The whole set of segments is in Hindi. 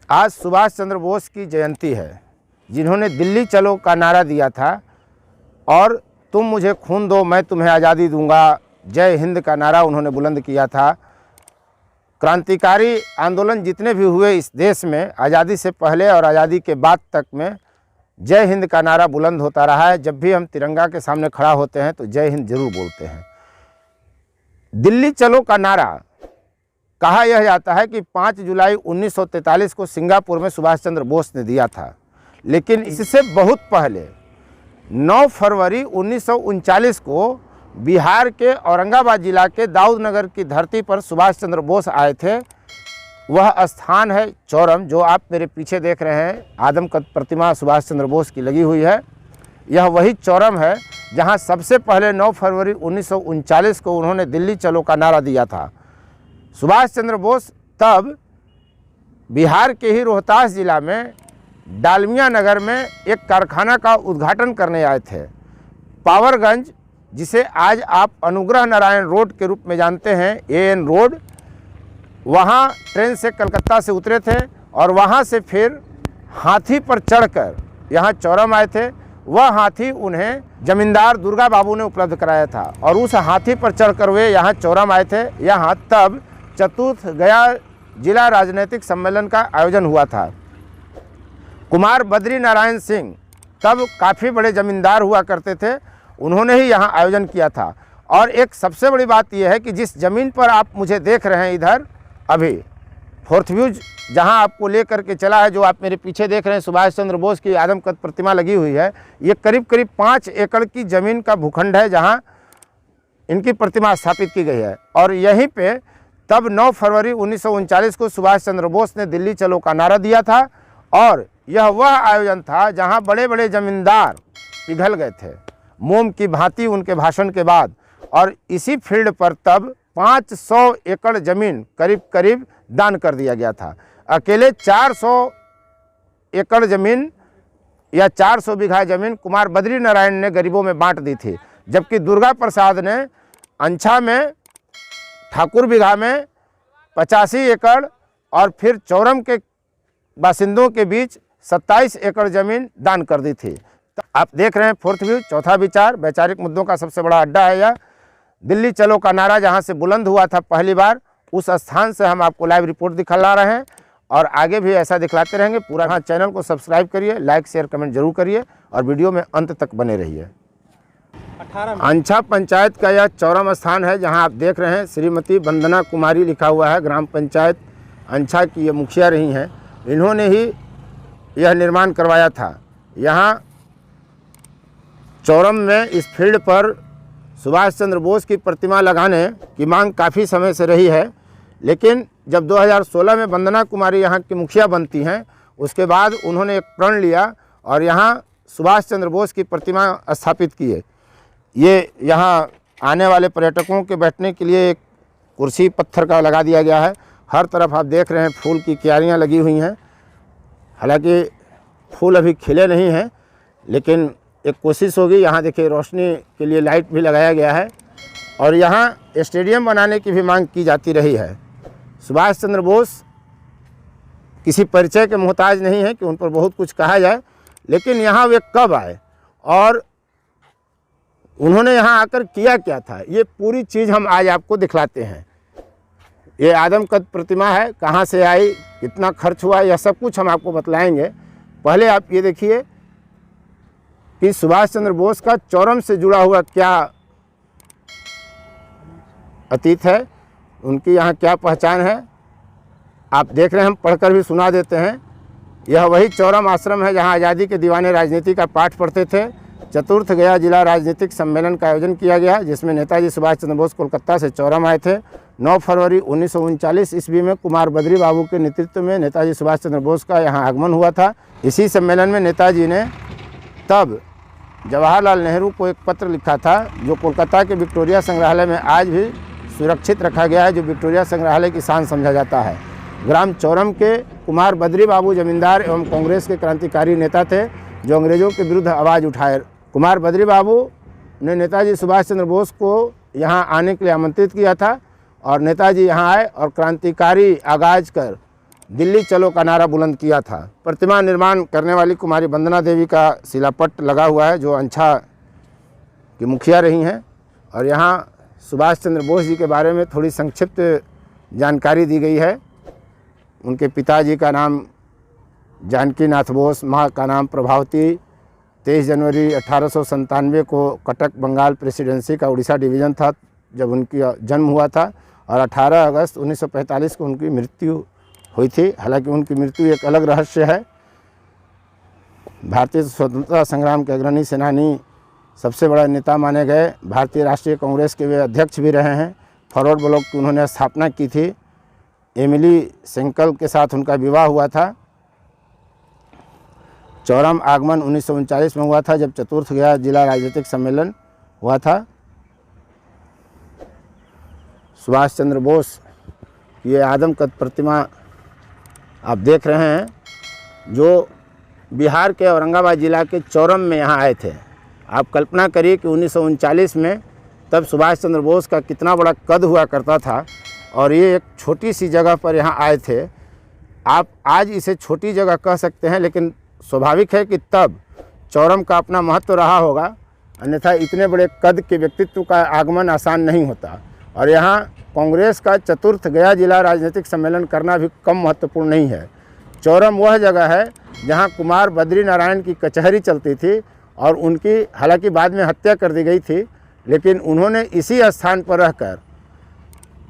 आज सुभाष चंद्र बोस की जयंती है, जिन्होंने दिल्ली चलो का नारा दिया था और तुम मुझे खून दो मैं तुम्हें आज़ादी दूंगा, जय हिंद का नारा उन्होंने बुलंद किया था। क्रांतिकारी आंदोलन जितने भी हुए इस देश में, आज़ादी से पहले और आज़ादी के बाद तक में जय हिंद का नारा बुलंद होता रहा है। जब भी हम तिरंगा के सामने खड़ा होते हैं तो जय हिंद जरूर बोलते हैं। दिल्ली चलो का नारा कहा यह जाता है कि 5 जुलाई 1943 को सिंगापुर में सुभाष चंद्र बोस ने दिया था, लेकिन इससे बहुत पहले 9 फरवरी 1939 को बिहार के औरंगाबाद जिला के दाऊदनगर की धरती पर सुभाष चंद्र बोस आए थे। वह स्थान है चौरम, जो आप मेरे पीछे देख रहे हैं। आदमकद प्रतिमा सुभाष चंद्र बोस की लगी हुई है। यह वही चौरम है जहां सबसे पहले 9 फरवरी 1939 को उन्होंने दिल्ली चलो का नारा दिया था। सुभाष चंद्र बोस तब बिहार के ही रोहतास जिला में डालमिया नगर में एक कारखाना का उद्घाटन करने आए थे। पावरगंज, जिसे आज आप अनुग्रह नारायण रोड के रूप में जानते हैं, AN रोड, वहाँ ट्रेन से कलकत्ता से उतरे थे और वहाँ से फिर हाथी पर चढ़कर यहाँ चौरम आए थे। वह हाथी उन्हें जमींदार दुर्गा बाबू ने उपलब्ध कराया था और उस हाथी पर चढ़कर वे यहाँ चौरम आए थे। यहाँ तब चतुर्थ गया जिला राजनीतिक सम्मेलन का आयोजन हुआ था। कुमार बद्री नारायण सिंह तब काफ़ी बड़े जमींदार हुआ करते थे, उन्होंने ही यहाँ आयोजन किया था। और एक सबसे बड़ी बात यह है कि जिस ज़मीन पर आप मुझे देख रहे हैं इधर अभी फोर्थ व्यूज जहाँ आपको लेकर के चला है, जो आप मेरे पीछे देख रहे हैं सुभाष चंद्र बोस की आदमकद प्रतिमा लगी हुई है, ये करीब करीब 5 एकड़ की ज़मीन का भूखंड है जहाँ इनकी प्रतिमा स्थापित की गई है। और यहीं पे तब 9 फरवरी 1939 को सुभाष चंद्र बोस ने दिल्ली चलो का नारा दिया था और यह वह आयोजन था जहाँ बड़े बड़े जमींदार पिघल गए थे मोम की भांति उनके भाषण के बाद। और इसी फील्ड पर तब 500 एकड़ ज़मीन करीब करीब दान कर दिया गया था। अकेले 400 एकड़ ज़मीन या 400 बीघा ज़मीन कुमार बद्री नारायण ने गरीबों में बांट दी थी, जबकि दुर्गा प्रसाद ने अंछा में, ठाकुर बिघा में 85 एकड़ और फिर चौरम के बासिंदों के बीच 27 एकड़ ज़मीन दान कर दी थी। तो आप देख रहे हैं फोर्थ व्यू, चौथा विचार, वैचारिक मुद्दों का सबसे बड़ा अड्डा है यह। दिल्ली चलो का नारा जहां से बुलंद हुआ था पहली बार, उस स्थान से हम आपको लाइव रिपोर्ट दिखला रहे हैं और आगे भी ऐसा दिखलाते रहेंगे। पूरा हाँ, चैनल को सब्सक्राइब करिए, लाइक शेयर कमेंट जरूर करिए और वीडियो में अंत तक बने रहिए। अंछा पंचायत का यह चौरम स्थान है जहां आप देख रहे हैं श्रीमती वंदना कुमारी लिखा हुआ है। ग्राम पंचायत अंछा की ये मुखिया रही हैं, इन्होंने ही यह निर्माण करवाया था। यहाँ चौरम में इस फील्ड पर सुभाष चंद्र बोस की प्रतिमा लगाने की मांग काफ़ी समय से रही है, लेकिन जब 2016 में वंदना कुमारी यहाँ की मुखिया बनती हैं, उसके बाद उन्होंने एक प्रण लिया और यहाँ सुभाष चंद्र बोस की प्रतिमा स्थापित की है। ये यहाँ आने वाले पर्यटकों के बैठने के लिए एक कुर्सी पत्थर का लगा दिया गया है। हर तरफ आप देख रहे हैं फूल की क्यारियाँ लगी हुई हैं। हालांकि फूल अभी खिले नहीं हैं, लेकिन एक कोशिश होगी। यहाँ देखिए रोशनी के लिए लाइट भी लगाया गया है और यहाँ स्टेडियम बनाने की भी मांग की जाती रही है। सुभाष चंद्र बोस किसी परिचय के मोहताज नहीं है कि उन पर बहुत कुछ कहा जाए, लेकिन यहाँ वे कब आए और उन्होंने यहाँ आकर किया क्या था, ये पूरी चीज़ हम आज आपको दिखलाते हैं। ये आदमकद प्रतिमा है, कहाँ से आई, कितना खर्च हुआ, यह सब कुछ हम आपको बतलाएंगे। पहले आप ये देखिए कि सुभाष चंद्र बोस का चौरम से जुड़ा हुआ क्या अतीत है, उनकी यहाँ क्या पहचान है, आप देख रहे हैं। हम पढ़कर भी सुना देते हैं। यह वही चौरम आश्रम है जहाँ आज़ादी के दीवाने राजनीति का पाठ पढ़ते थे। चतुर्थ गया जिला राजनीतिक सम्मेलन का आयोजन किया गया, जिसमें नेताजी सुभाष चंद्र बोस कोलकाता से चौरम आए थे। 9 फरवरी 1939 ईस्वी में कुमार बद्री बाबू के नेतृत्व में नेताजी सुभाष चंद्र बोस का यहाँ आगमन हुआ था। इसी सम्मेलन में नेताजी ने तब जवाहरलाल नेहरू को एक पत्र लिखा था, जो कोलकाता के विक्टोरिया संग्रहालय में आज भी सुरक्षित रखा गया है, जो विक्टोरिया संग्रहालय की शान समझा जाता है। ग्राम चौरम के कुमार बद्री बाबू जमींदार एवं कांग्रेस के क्रांतिकारी नेता थे, जो अंग्रेजों के विरुद्ध आवाज़ उठाए। कुमार बद्री बाबू ने नेताजी सुभाष चंद्र बोस को यहाँ आने के लिए आमंत्रित किया था और नेताजी यहाँ आए और क्रांतिकारी आगाज कर दिल्ली चलो का नारा बुलंद किया था। प्रतिमा निर्माण करने वाली कुमारी वंदना देवी का शिलापट लगा हुआ है, जो अंछा की मुखिया रही हैं। और यहाँ सुभाष चंद्र बोस जी के बारे में थोड़ी संक्षिप्त जानकारी दी गई है। उनके पिताजी का नाम जानकी नाथ बोस, माँ का नाम प्रभावती। 23 जनवरी 1897 को कटक बंगाल प्रेसिडेंसी का उड़ीसा डिवीज़न था जब उनकी जन्म हुआ था, और 18 अगस्त 1945 को उनकी मृत्यु हुई थी। हालांकि उनकी मृत्यु एक अलग रहस्य है। भारतीय स्वतंत्रता संग्राम के अग्रणी सेनानी, सबसे बड़ा नेता माने गए। भारतीय राष्ट्रीय कांग्रेस के वे अध्यक्ष भी रहे हैं। फॉरवर्ड ब्लॉक की उन्होंने स्थापना की थी। एमिली सेंकल के साथ उनका विवाह हुआ था। चौरम आगमन 1939 में हुआ था, जब चतुर्थ गया जिला राजनीतिक सम्मेलन हुआ था। सुभाष चंद्र बोस ये आदमकद प्रतिमा आप देख रहे हैं, जो बिहार के औरंगाबाद जिला के चौरम में यहाँ आए थे। आप कल्पना करिए कि 1939 में तब सुभाष चंद्र बोस का कितना बड़ा कद हुआ करता था, और ये एक छोटी सी जगह पर यहाँ आए थे। आप आज इसे छोटी जगह कह सकते हैं, लेकिन स्वाभाविक है कि तब चौरम का अपना महत्व रहा होगा, अन्यथा इतने बड़े कद के व्यक्तित्व का आगमन आसान नहीं होता। और यहाँ कांग्रेस का चतुर्थ गया जिला राजनीतिक सम्मेलन करना भी कम महत्वपूर्ण नहीं है। चौरम वह जगह है जहाँ कुमार बद्री नारायण की कचहरी चलती थी, और उनकी हालांकि बाद में हत्या कर दी गई थी, लेकिन उन्होंने इसी स्थान पर रहकर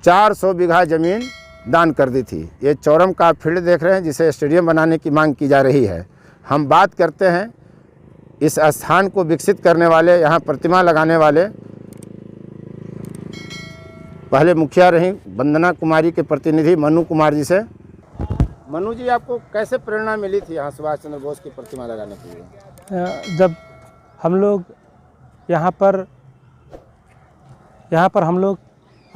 400 बीघा ज़मीन दान कर दी थी। ये चौरम का फील्ड देख रहे हैं, जिसे स्टेडियम बनाने की मांग की जा रही है। हम बात करते हैं इस स्थान को विकसित करने वाले, यहाँ प्रतिमा लगाने वाले पहले मुखिया रही वंदना कुमारी के प्रतिनिधि मनु कुमार जी से। मनु जी, आपको कैसे प्रेरणा मिली थी यहाँ सुभाष चंद्र बोस की प्रतिमा लगाने के लिए? जब हम लोग यहाँ पर हम लोग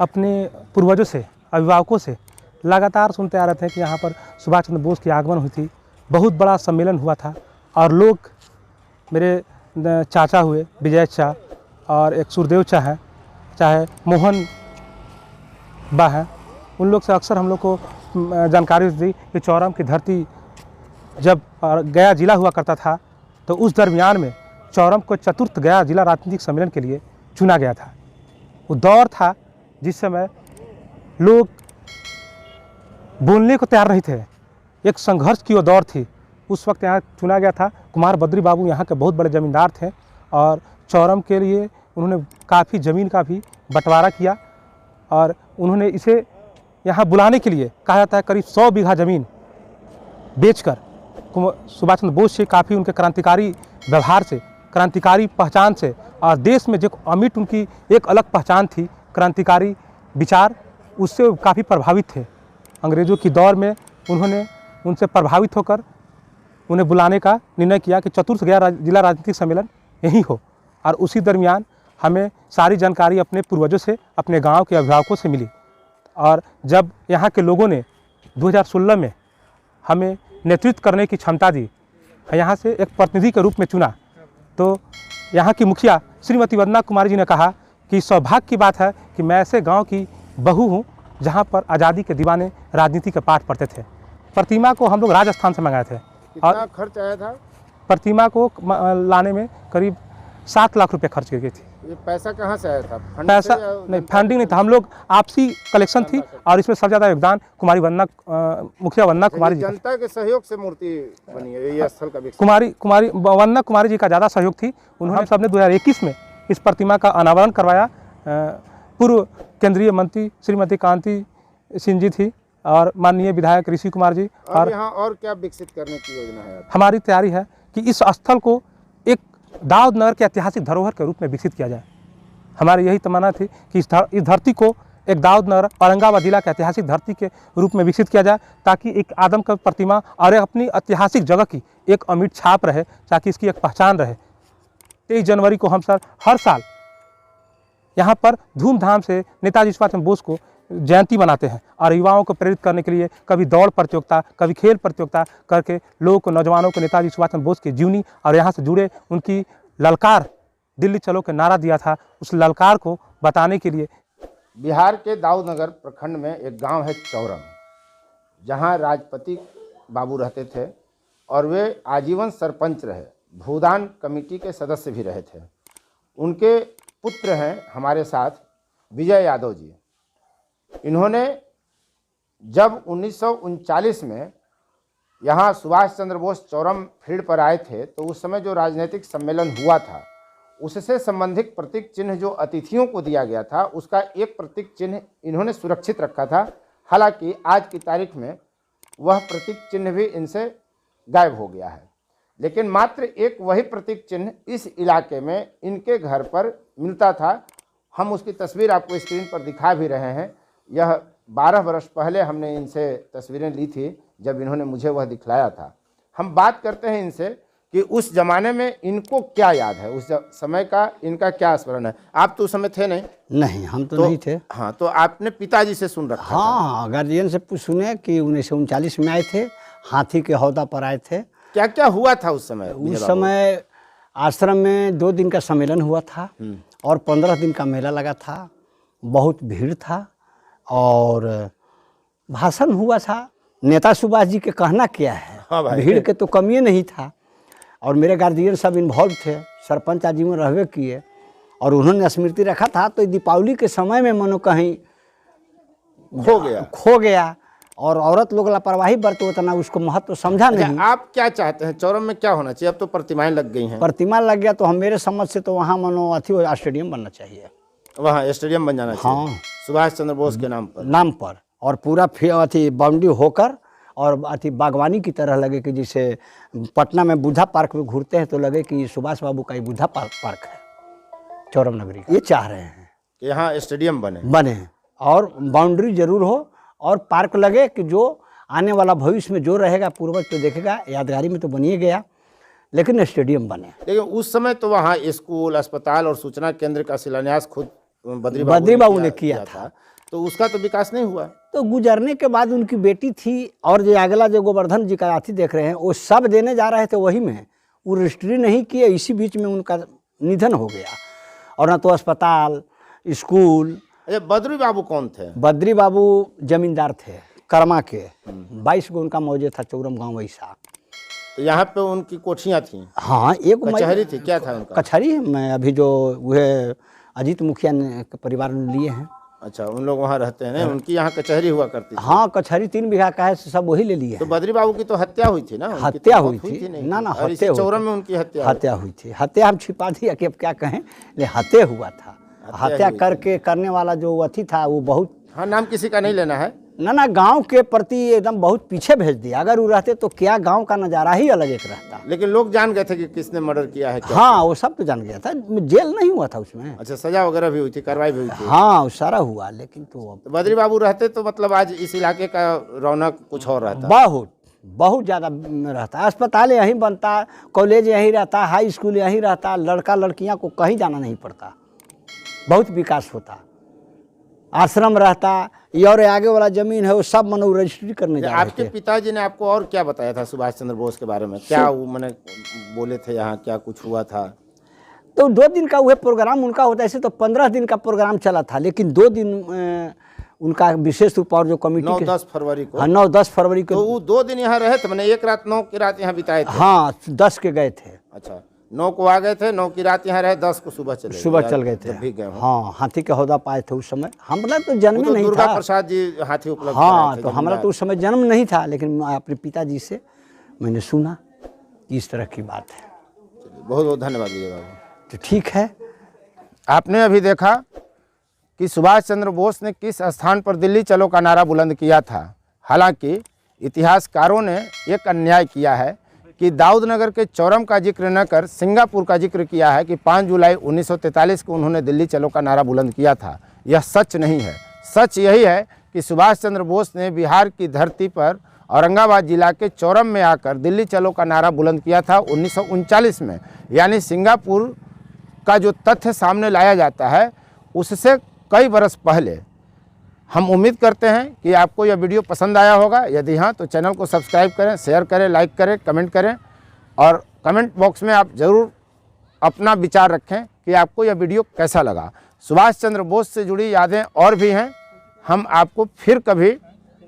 अपने पूर्वजों से, अभिभावकों से लगातार सुनते आ रहे थे कि यहाँ पर सुभाष चंद्र बोस की आगमन हुई थी, बहुत बड़ा सम्मेलन हुआ था। और लोग, मेरे चाचा हुए विजय चा, और एक सुरदेव चा हैं, चाहे मोहन बा हैं, उन लोग से अक्सर हम लोग को जानकारी दी कि चौरम की धरती जब गया जिला हुआ करता था, तो उस दरमियान में चौरम को चतुर्थ गया जिला राजनीतिक सम्मेलन के लिए चुना गया था। वो दौर था जिस समय लोग बोलने को तैयार नहीं थे, एक संघर्ष की वो दौर थी। उस वक्त यहाँ चुना गया था। कुमार बद्री बाबू यहाँ के बहुत बड़े ज़मींदार थे, और चौरम के लिए उन्होंने काफ़ी ज़मीन का भी बंटवारा किया, और उन्होंने इसे यहाँ बुलाने के लिए कहा जाता है करीब 100 बीघा ज़मीन बेचकर सुभाष चंद्र बोस से, काफ़ी उनके क्रांतिकारी व्यवहार से, क्रांतिकारी पहचान से, और देश में जो अमिट उनकी एक अलग पहचान थी, क्रांतिकारी विचार, उससे काफ़ी प्रभावित थे। अंग्रेज़ों की दौर में उन्होंने उनसे प्रभावित होकर उन्हें बुलाने का निर्णय किया कि चतुर्थ गया जिला राजनीतिक सम्मेलन यहीं हो। और उसी दरमियान हमें सारी जानकारी अपने पूर्वजों से, अपने गांव के अभिभावकों से मिली। और जब यहाँ के लोगों ने 2016 में हमें नेतृत्व करने की क्षमता दी, यहाँ से एक प्रतिनिधि के रूप में चुना, तो यहाँ की मुखिया श्रीमती वंदना कुमारी जी ने कहा कि सौभाग्य की बात है कि मैं ऐसे गांव की बहू हूँ जहाँ पर आज़ादी के दीवाने राजनीति के पाठ पढ़ते थे। प्रतिमा को हम लोग राजस्थान से मंगाए थे। कितना खर्च आया था? प्रतिमा को लाने में करीब 7 लाख रुपए खर्च की गई थी। ये पैसा कहाँ से आया था? पैसा नहीं, फंडिंग नहीं था, हम लोग आपसी कलेक्शन थी, और इसमें सबसे ज़्यादा योगदान कुमारी वंदना, मुखिया वंदना कुमारी जी, जनता के सहयोग से मूर्ति बनी है ये स्थल का विकसित। कुमारी वंदना कुमारी जी का ज़्यादा सहयोग थी। उन्होंने हम सबने 2021 में इस प्रतिमा का अनावरण करवाया। पूर्व केंद्रीय मंत्री श्रीमती कांति सिंह जी थी, और माननीय विधायक ऋषि कुमार जी। और यहाँ और क्या विकसित करने की योजना है? हमारी तैयारी है कि इस स्थल को एक दाऊद नगर के ऐतिहासिक धरोहर के रूप में विकसित किया जाए। हमारी यही तमन्ना थी कि इस धरती को एक दाऊद नगर औरंगाबाद जिला के ऐतिहासिक धरती के रूप में विकसित किया जाए, ताकि एक आदम का प्रतिमा और अपनी ऐतिहासिक जगह की एक अमिट छाप रहे, ताकि इसकी एक पहचान रहे। 23 जनवरी को हम सर हर साल यहाँ पर धूमधाम से नेताजी सुभाष चंद्र बोस को जयंती मनाते हैं, और युवाओं को प्रेरित करने के लिए कभी दौड़ प्रतियोगिता, कभी खेल प्रतियोगिता करके लोगों को, नौजवानों को नेताजी सुभाष चंद्र बोस की जीवनी और यहाँ से जुड़े उनकी ललकार, दिल्ली चलो के नारा दिया था, उस ललकार को बताने के लिए। बिहार के दाऊदनगर प्रखंड में एक गांव है चौरम, जहां राजपति बाबू रहते थे और वे आजीवन सरपंच रहे, भूदान कमेटी के सदस्य भी रहे थे। उनके पुत्र हैं हमारे साथ विजय यादव जी। इन्होंने जब 1939 में यहाँ सुभाष चंद्र बोस चौरम फील्ड पर आए थे तो उस समय जो राजनीतिक सम्मेलन हुआ था उससे संबंधित प्रतीक चिन्ह जो अतिथियों को दिया गया था उसका एक प्रतीक चिन्ह इन्होंने सुरक्षित रखा था। हालांकि आज की तारीख में वह प्रतीक चिन्ह भी इनसे गायब हो गया है, लेकिन मात्र एक वही प्रतीक चिन्ह इस इलाके में इनके घर पर मिलता था। हम उसकी तस्वीर आपको स्क्रीन पर दिखा भी रहे हैं। यह 12 वर्ष पहले हमने इनसे तस्वीरें ली थी जब इन्होंने मुझे वह दिखलाया था। हम बात करते हैं इनसे कि उस ज़माने में इनको क्या याद है, उस समय का इनका क्या स्मरण है। आप तो उस समय थे नहीं? नहीं, हम तो नहीं थे। हाँ, तो आपने पिताजी से सुन रखा हाँ, गार्जियन से सुने कि 1939 में आए थे, हाथी के हौदा पर आए थे। क्या क्या हुआ था उस समय? उस समय आश्रम में 2 दिन का सम्मेलन हुआ था और 15 दिन का मेला लगा था। बहुत भीड़ था और भाषण हुआ था। नेता सुभाष जी के कहना क्या है, हाँ भीड़ के तो कमी नहीं था। और मेरे गार्जियन सब इन्वॉल्व थे, सरपंच आजीवन रहवे किए और उन्होंने स्मृति रखा था। तो दीपावली के समय में मनो कहीं खो गया और औरत लोग लापरवाही बरते उतना उसको महत्व समझा नहीं। आप क्या चाहते हैं, चौरम में क्या होना चाहिए? अब तो प्रतिमाएं लग गई हैं। प्रतिमा लग गया तो हम मेरे समझ से तो वहाँ मनो स्टेडियम बनना चाहिए, वहाँ स्टेडियम बन जाना चाहिए। हाँ, सुभाष चंद्र बोस के नाम पर और पूरा बाउंड्री होकर और बागवानी की तरह लगे कि जैसे पटना में बुद्धा पार्क में घूरते हैं तो लगे कि सुभाष बाबू का ही बुद्धा पार्क है चौरम नगरी का। ये चाह रहे हैं कि यहाँ स्टेडियम बने और बाउंड्री जरूर हो और पार्क लगे कि जो आने वाला भविष्य में जो रहेगा पूर्वज तो देखेगा, यादगारी में तो बनिए गया, लेकिन स्टेडियम बने। लेकिन उस समय तो वहाँ स्कूल, अस्पताल और सूचना केंद्र का शिलान्यास खुद बद्री बाबू ने किया था। तो उसका तो विकास नहीं हुआ। तो गुजरने के बाद उनकी बेटी थी और जो अगला जो गोवर्धन जी का अथी देख रहे हैं वो सब देने जा रहे थे वही में, वो रजिस्ट्री नहीं किए। इसी बीच में उनका निधन हो गया और न तो अस्पताल, स्कूल। अरे बद्री बाबू कौन थे? बद्री बाबू जमींदार थे कर्मा के। 22 गो उनका मौजे था चौरम गाँव वैसा। तो यहाँ पे उनकी कोठियाँ थी? हाँ, एक कचहरी थी। क्या था उनका? कचहरी में अभी जो वह अजीत मुखिया ने परिवार ने लिए हैं। अच्छा, उन लोग वहाँ रहते हैं। उनकी यहाँ कचहरी हुआ करती थी। हाँ, कचहरी 3 बीघा का है, सब वही ले लिए। तो बद्री बाबू की तो हत्या हुई थी ना? हत्या हुई थी ना, हत्या चौरम में उनकी हत्या हुई थी। हत्या हम छिपा दिया कि अब क्या कहें, ले हत्या हुआ था। हत्या करने वाला जो अथी था वो बहुत, हाँ, नाम किसी का नहीं लेना है ना गांव के प्रति एकदम बहुत पीछे भेज दिया। अगर वो रहते तो क्या गांव का नज़ारा ही अलग एक रहता। लेकिन लोग जान गए थे कि किसने मर्डर किया है क्या? हाँ, वो सब तो जान गया था। जेल नहीं हुआ था उसमें। अच्छा, सजा वगैरह भी हुई थी, कार्रवाई भी हुई थी? हाँ, सारा हुआ। लेकिन तो बद्री बाबू रहते तो मतलब आज इस इलाके का रौनक कुछ और रहता। बहुत ज़्यादा रहता। अस्पताल यहीं बनता, कॉलेज यहीं रहता, हाई स्कूल यहीं रहता, लड़का लड़कियाँ को कहीं जाना नहीं पड़ता, बहुत विकास होता। आश्रम रहता, ये और आगे वाला जमीन है वो सब मनो रजिस्ट्री करने जा रहे थे। आपके पिताजी ने आपको और क्या बताया था सुभाष चंद्र बोस के बारे में? क्या वो मैंने बोले थे यहाँ क्या कुछ हुआ था? तो 2 दिन का वह प्रोग्राम उनका होता है। ऐसे तो 15 दिन का प्रोग्राम चला था, लेकिन 2 दिन उनका विशेष रूप और जो कमेटी 9-10 फरवरी को। हाँ, 9-10 फरवरी को। तो वो 2 दिन यहाँ रहे थे, मैंने 1 रात 9 की रात यहाँ बिताए थे। हाँ, 10 के गए थे। अच्छा, 9 को आ गए थे, 9 की रात यहाँ रहे, 10 को सुबह चल गए थे। भी गए। हाँ, हाथी के हौदा पाए थे उस समय। हमारा तो जन्म नहीं था। दुर्गा प्रसाद जी हाथी उपलब्ध। हाँ, तो हमारा तो उस समय जन्म नहीं था, लेकिन अपने पिताजी से मैंने सुना इस तरह की बात है। बहुत बहुत धन्यवाद विजय बाबू। तो ठीक है। आपने अभी देखा कि सुभाष चंद्र बोस ने किस स्थान पर दिल्ली चलो का नारा बुलंद किया था। हालांकि इतिहासकारों ने एक अन्याय किया है कि दाऊदनगर के चौरम का जिक्र न कर सिंगापुर का जिक्र किया है कि 5 जुलाई 1943 को उन्होंने दिल्ली चलो का नारा बुलंद किया था। यह सच नहीं है। सच यही है कि सुभाष चंद्र बोस ने बिहार की धरती पर औरंगाबाद जिला के चौरम में आकर दिल्ली चलो का नारा बुलंद किया था 1939 में। यानी सिंगापुर का जो तथ्य सामने लाया जाता है उससे कई बरस पहले। हम उम्मीद करते हैं कि आपको यह वीडियो पसंद आया होगा। यदि हाँ तो चैनल को सब्सक्राइब करें, शेयर करें, लाइक करें, कमेंट करें और कमेंट बॉक्स में आप ज़रूर अपना विचार रखें कि आपको यह वीडियो कैसा लगा। सुभाष चंद्र बोस से जुड़ी यादें और भी हैं, हम आपको फिर कभी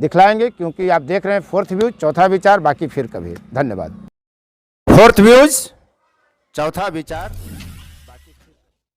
दिखलाएंगे, क्योंकि आप देख रहे हैं फोर्थ व्यूज, चौथा विचार, बाकी फिर कभी। धन्यवाद। फोर्थ व्यूज, चौथा विचार।